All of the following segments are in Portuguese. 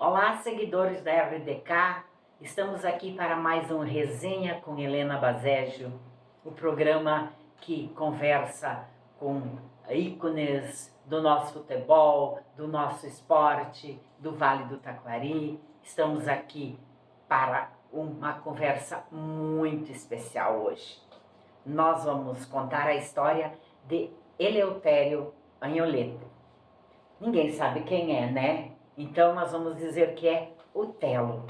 Olá, seguidores da RDK, estamos aqui para mais um Resenha com Helena Bazégio, o programa que conversa com ícones do nosso futebol, do nosso esporte, do Vale do Taquari. Estamos aqui para uma conversa muito especial hoje. Nós vamos contar a história de Eleutério Anholeto. Ninguém sabe quem é, né? Então nós vamos dizer que é o Telo,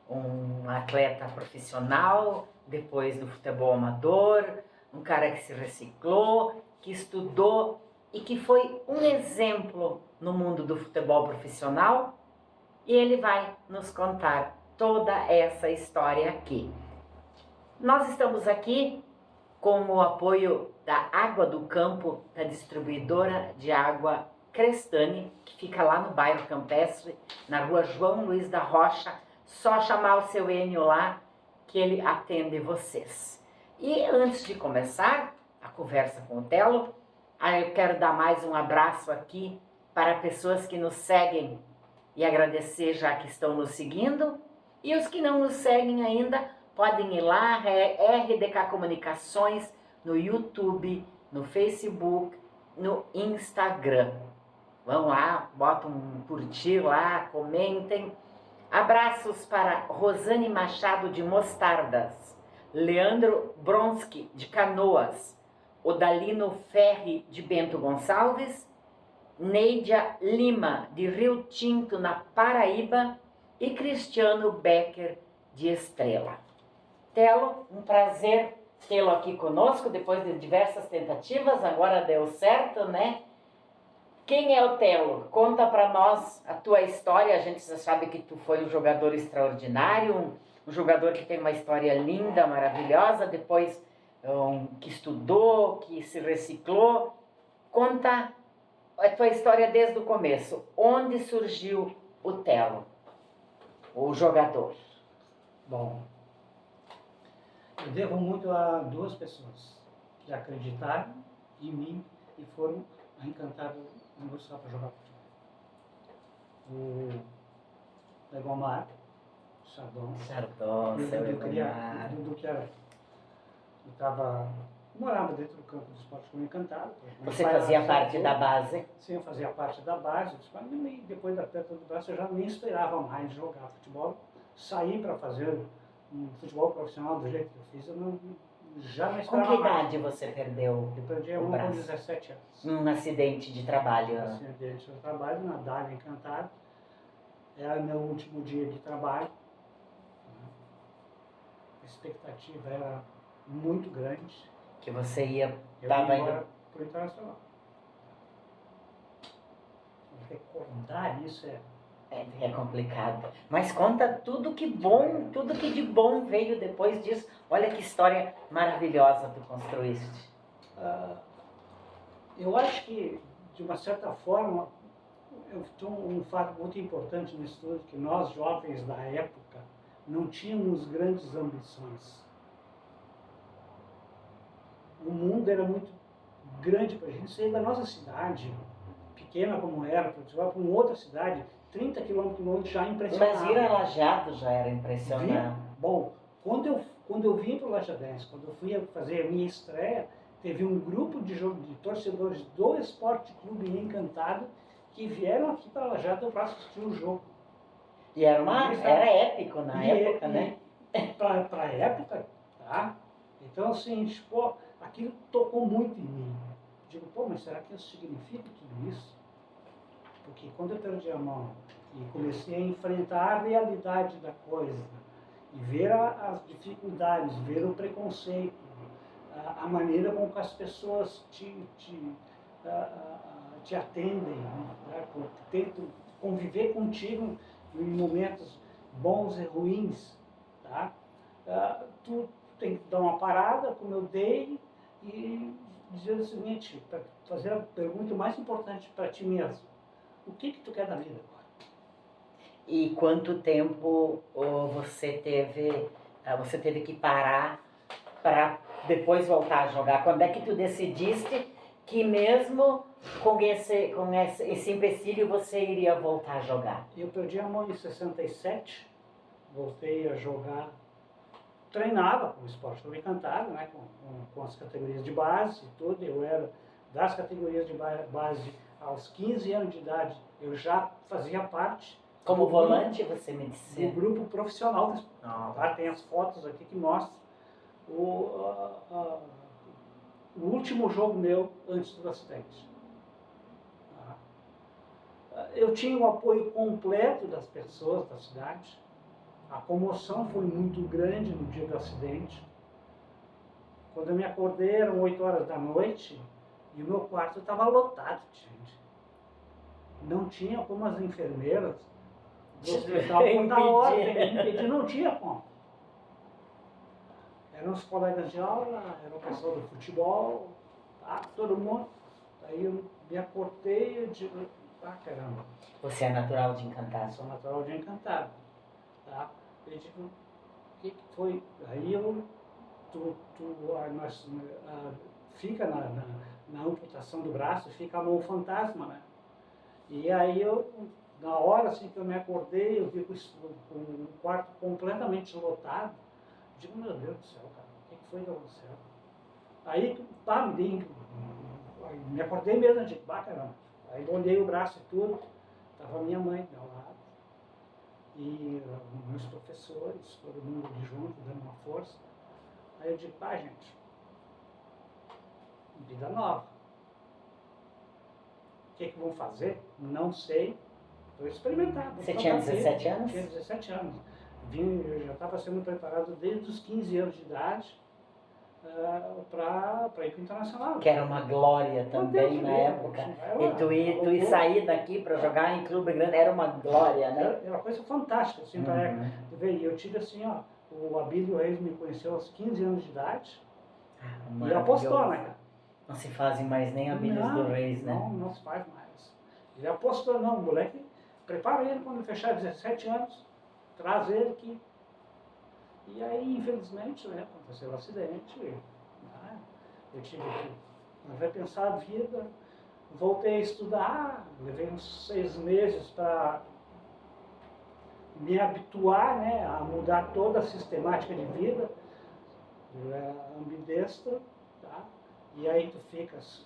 um atleta profissional, depois do futebol amador, um cara que se reciclou, que estudou e que foi um exemplo no mundo do futebol profissional. E ele vai nos contar toda essa história aqui. Nós estamos aqui com o apoio da Água do Campo, da distribuidora de água Crestani, que fica lá no bairro Campestre, na rua João Luiz da Rocha. Só chamar o seu Enio lá que ele atende vocês. E antes de começar a conversa com o Telo, eu quero dar mais um abraço aqui para pessoas que nos seguem e agradecer já que estão nos seguindo. E os que não nos seguem ainda, podem ir lá, RDK Comunicações, no YouTube, no Facebook, no Instagram. Vão lá, botam um curtir lá, comentem. Abraços para Rosane Machado de Mostardas, Leandro Bronski de Canoas, Odalino Ferri de Bento Gonçalves, Neidia Lima de Rio Tinto, na Paraíba, e Cristiano Becker de Estrela. Telo, um prazer tê-lo aqui conosco, depois de diversas tentativas, agora deu certo, né? Quem é o Telo? Conta para nós a tua história. A gente já sabe que tu foi um jogador extraordinário, um jogador que tem uma história linda, maravilhosa, depois que estudou, que se reciclou. Conta a tua história desde o começo. Onde surgiu o Telo, o jogador? Bom, eu devo muito a duas pessoas que acreditaram em mim e foram encantadas em gostar para jogar futebol. O Legomar, o Chardon, seu Legomar. Dudu que era, morava dentro do campo do esporte como encantado. Você fazia parte da base? Sim, eu fazia parte da base, e depois da perda do braço eu já nem esperava mais jogar futebol. Saí para fazer um futebol profissional do jeito que eu fiz, eu já não esperava. Com que idade você perdeu Eu perdi o braço? Com 17 anos. Num acidente de trabalho? Um acidente de trabalho, na Dália Encantado. Era meu último dia de trabalho. A expectativa era muito grande. Que você ia... Estava indo para o Internacional. Recordar isso é complicado. Mas conta tudo que de bom veio depois disso. Olha que história maravilhosa tu construíste. Eu acho que, de uma certa forma, um fato muito importante nisso tudo, que nós, jovens da época, não tínhamos grandes ambições. O mundo era muito grande para a gente sair da nossa cidade, pequena como era, para uma outra cidade, 30 quilômetros já impressionava. Mas ir a Lajeado já era impressionante. Bom, quando eu vim para o Lajadense, quando eu fui fazer a minha estreia, teve um grupo de torcedores do Esporte Clube Encantado que vieram aqui para Lajeado para assistir o jogo. E era épico na época, né? Para a época, tá? Então, assim, tipo, aquilo tocou muito em mim. Digo, mas será que isso significa tudo isso? Porque quando eu perdi a mão e comecei a enfrentar a realidade da coisa, e ver as dificuldades, ver o preconceito, a maneira como as pessoas te atendem, né? Tentam conviver contigo em momentos bons e ruins, tá? Tu tem que dar uma parada, como eu dei, e dizer o seguinte, para fazer a pergunta mais importante para ti mesmo: o que tu quer da vida agora? E quanto tempo você teve que parar para depois voltar a jogar? Quando é que tu decidiste que mesmo esse empecilho você iria voltar a jogar? Eu perdi a mão em 67, voltei a jogar, treinava com o Esporte Clube Encantado, né, com as categorias de base e tudo. Eu era das categorias de base aos 15 anos de idade, eu já fazia parte. Como volante, você me disse? Do grupo profissional. Tá? Tem as fotos aqui que mostram o último jogo meu antes do acidente. Eu tinha o apoio completo das pessoas da cidade. A comoção foi muito grande no dia do acidente. Quando eu me acordei, eram 8 horas da noite e o meu quarto estava lotado de gente. Não tinha como as enfermeiras do hospital dar ordem, impedir, não tinha como. Eram os colegas de aula, era o pessoal do futebol, tá? Todo mundo. Aí eu me acordei e digo, caramba. Você é natural de Encantado? Sou natural de Encantado. Tá? Eu digo, o que foi? Aí nós fica na amputação do braço, fica a mão fantasma, né? E aí na hora assim que eu me acordei, eu vi com o quarto completamente lotado. Eu digo, meu Deus do céu, cara, o que foi que aconteceu? Aí, me acordei mesmo, digo, caramba. Aí olhei o braço e tudo, estava a minha mãe do meu lado. E meus professores, todo mundo ali junto, dando uma força. Aí eu digo, gente, vida nova. O que vão fazer? Não sei. Vou experimentar. Você tinha 17 anos? Tinha 17 anos. Eu já estava sendo preparado desde os 15 anos de idade para ir para o Internacional. Que era uma glória também na época. E tu ir sair daqui para jogar em clube grande era uma glória, né? Era uma coisa fantástica, assim, para época. Eu tive assim, ó, o Abílio Reis me conheceu aos 15 anos de idade e apostou, né, cara? Não se fazem mais nem Abílios do Reis, né? Não se faz mais. Ele apostou, não, o moleque, prepara ele quando fechar 17 anos, traz ele aqui. E aí, infelizmente, né, aconteceu o acidente, né, eu tive que repensar a vida, voltei a estudar, levei uns 6 meses para me habituar, né, a mudar toda a sistemática de vida. Eu era ambidestro, tá? E aí tu ficas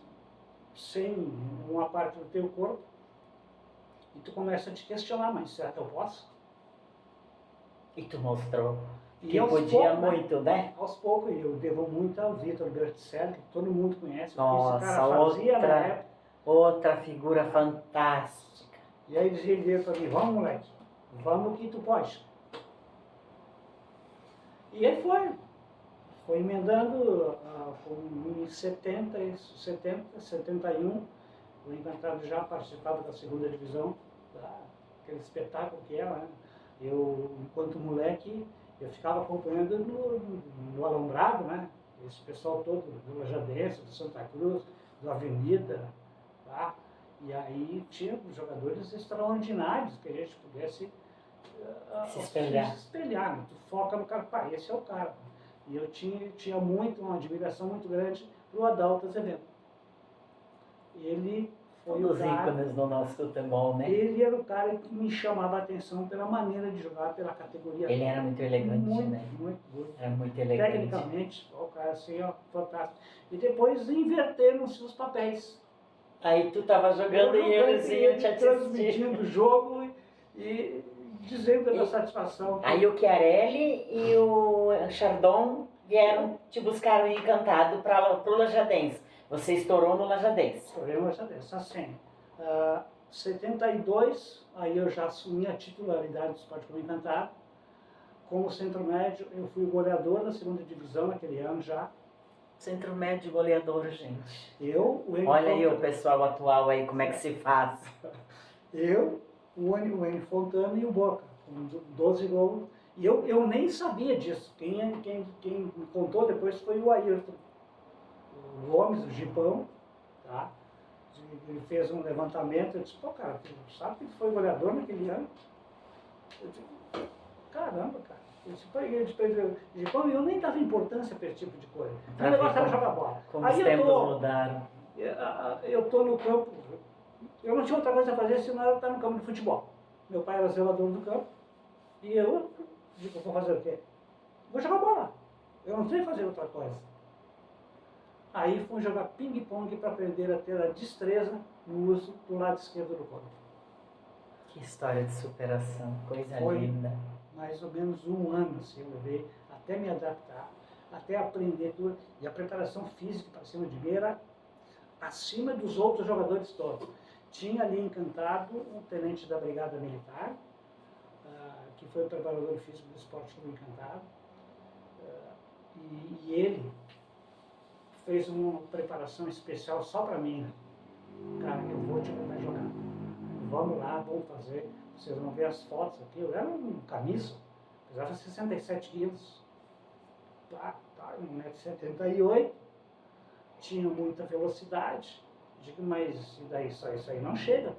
sem uma parte do teu corpo e tu começa a te questionar, mas será que eu posso? E tu mostrou E que podia poucos, muito, né? Aos poucos, eu devo muito ao Vitor Berticelli, que todo mundo conhece. Nossa, esse cara fazia na época. Outra figura fantástica. E aí ele dizia para mim, vamos moleque, vamos que tu pode. E aí foi emendando em 71, o Encantado já participava da segunda divisão, aquele espetáculo que era, né? Eu, enquanto moleque, eu ficava acompanhando no Alambrado, né? Esse pessoal todo, do Lajadense, do Santa Cruz, do Avenida, tá? E aí tinha jogadores extraordinários que a gente pudesse se espelhar. Né? Tu foca no cara, esse é o cara. E eu tinha uma admiração muito grande pro Adalto Azevedo. Ele foi os ícones do nosso futebol, né? Ele era o cara que me chamava a atenção pela maneira de jogar, pela categoria. Ele era muito elegante, né? Muito. Era muito elegante. Tecnicamente, o cara assim, ó, fantástico. E depois inverteram os seus papéis. Aí tu tava jogando e eles iam te assistir. Transmitindo o jogo e dizendo da satisfação. Aí o Chiarelli e o Chardon vieram te buscar Encantado para o Lajadense. Você estourou no Lajadense. Estourei no Lajadense, assim. 72, aí eu já assumi a titularidade do Esporte Clube Encantado. Como centro médio, eu fui goleador da segunda divisão naquele ano já. Centro médio goleador, gente. Olha aí o pessoal atual aí, como é que se faz. O N Fontana e o Boca, com 12 gols. E eu nem sabia disso. Quem me contou depois foi o Ayrton Gomes, o Gipão, tá? Ele fez um levantamento, eu disse, cara, tu sabe que foi goleador naquele ano? Eu disse, caramba, cara. Gipão, eu nem dava importância para esse tipo de coisa. O negócio era jogar bola. Como os tempos mudaram. Eu estou no campo, eu não tinha outra coisa a fazer senão estar no campo de futebol. Meu pai era zelador do campo e eu digo, vou fazer o quê? Vou jogar bola. Eu não sei fazer outra coisa. Aí fui jogar ping-pong para aprender a ter a destreza no uso do lado esquerdo do corpo. Que história de superação, coisa Foi linda. mais ou menos um ano, assim, eu levei até me adaptar, até aprender tudo. E a preparação física para cima de mim era acima dos outros jogadores todos. Tinha ali em Encantado um tenente da Brigada Militar, que foi o preparador físico do Esporte Clube Encantado, e ele fez uma preparação especial só para mim. Né? Cara, eu vou te mandar jogar. Vamos lá, vamos fazer. Vocês vão ver as fotos aqui. Eu era um camisa, pesava 67 quilos, 1,78 m, tinha muita velocidade. Digo, mas e daí isso aí não chega.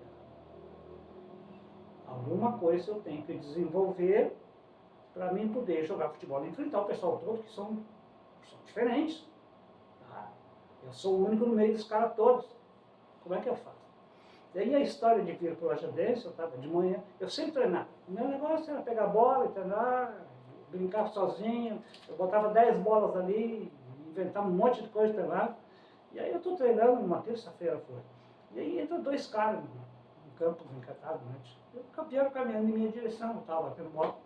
Alguma coisa eu tenho que desenvolver para mim poder jogar futebol e enfrentar o pessoal todo, que são diferentes. Tá? Eu sou o único no meio dos caras todos. Como é que eu faço? Daí a história de vir para o Lajadense, eu estava de manhã, eu sempre treinava. O meu negócio era pegar a bola, treinar, brincar sozinho. Eu botava 10 bolas ali, inventava um monte de coisa, treinar. E aí eu estou treinando numa terça-feira, foi. E aí entram 2 caras no campo Encantado, né? Vieram caminhando em minha direção, eu estava batendo bola.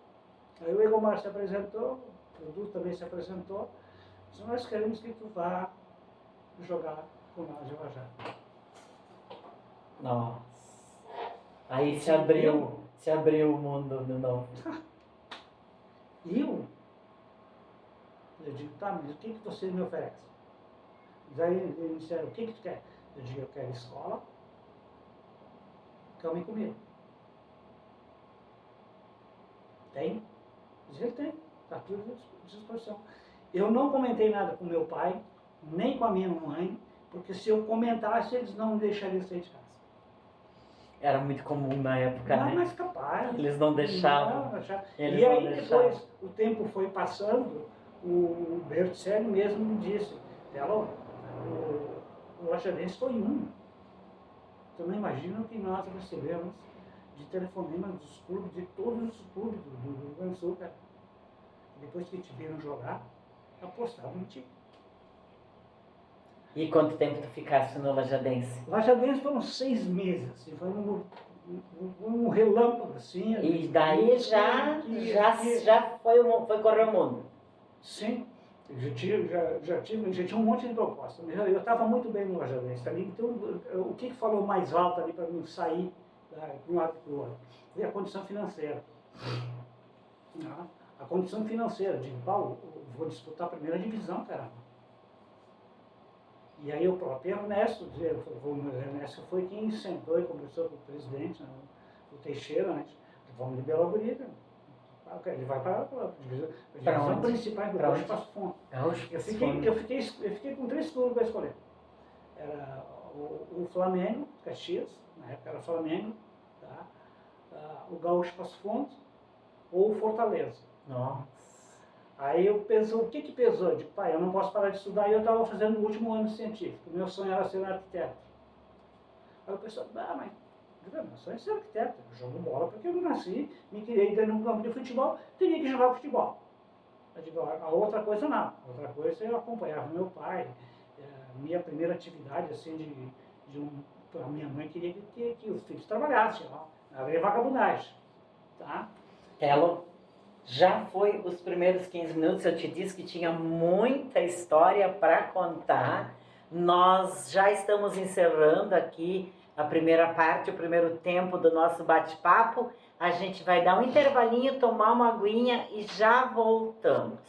Aí o Egomar se apresentou, o Edu também se apresentou. Disse, nós queremos que tu vá jogar com nós em Lajado. Nossa. Aí se abriu o mundo de novo. E eu digo, tá, mas o que você me oferece? Daí eles disseram, o que tu quer? Eu digo, eu quero escola, cama e comida. Tem? Ele tem, está tudo à disposição. Eu não comentei nada com meu pai, nem com a minha mãe, porque se eu comentasse, eles não me deixariam sair de casa. Era muito comum na época, Não, né? mas capaz. Eles não deixavam. E aí depois, o tempo foi passando, o Berticelli mesmo me disse, Telo, o Lajadense foi um. Tu não imagina o que nós recebemos de telefonemas dos clubes, de todos os clubes do Rio Grande do Sul, cara. Depois que te viram jogar, apostavam em ti. E quanto tempo tu ficaste no Lajadense? Lajadense foram 6 meses, assim, foi um relâmpago, assim. E daí já foi correr o mundo. Sim, já tinha um monte de propostas. Eu estava muito bem no Lajadense ali, então o que falou mais alto ali para mim sair de um lado para o outro? Foi a condição financeira. A condição financeira, digo, Paulo, vou disputar a primeira divisão, caramba. E aí o próprio Ernesto, o Ernesto foi quem sentou e conversou com o presidente, né, o Teixeira, né? Vamos liberar o guri, ele vai para a divisão principal do Gaúcho Passo Fundo. Eu fiquei com 3 clubes para escolher. Era o Flamengo, Caxias, na época era Flamengo, tá? O Gaúcho Passo Fundo ou o Fortaleza. Nossa. Aí eu pensei, o que pesou? Eu digo, pai, eu não posso parar de estudar, e eu estava fazendo o último ano científico. O meu sonho era ser um arquiteto. Aí eu pensei, mas meu sonho é ser arquiteto. Eu jogo bola porque eu nasci, me criei dentro de um campo de futebol, teria que jogar futebol. Eu digo, a outra coisa não. A outra coisa eu acompanhava meu pai. Minha primeira atividade, assim, a minha mãe queria que os filhos trabalhassem, ela veio vagabundagem. Tá? Telo, já foi os primeiros 15 minutos, eu te disse que tinha muita história para contar. Nós já estamos encerrando aqui a primeira parte, o primeiro tempo do nosso bate-papo. A gente vai dar um intervalinho, tomar uma aguinha e já voltamos.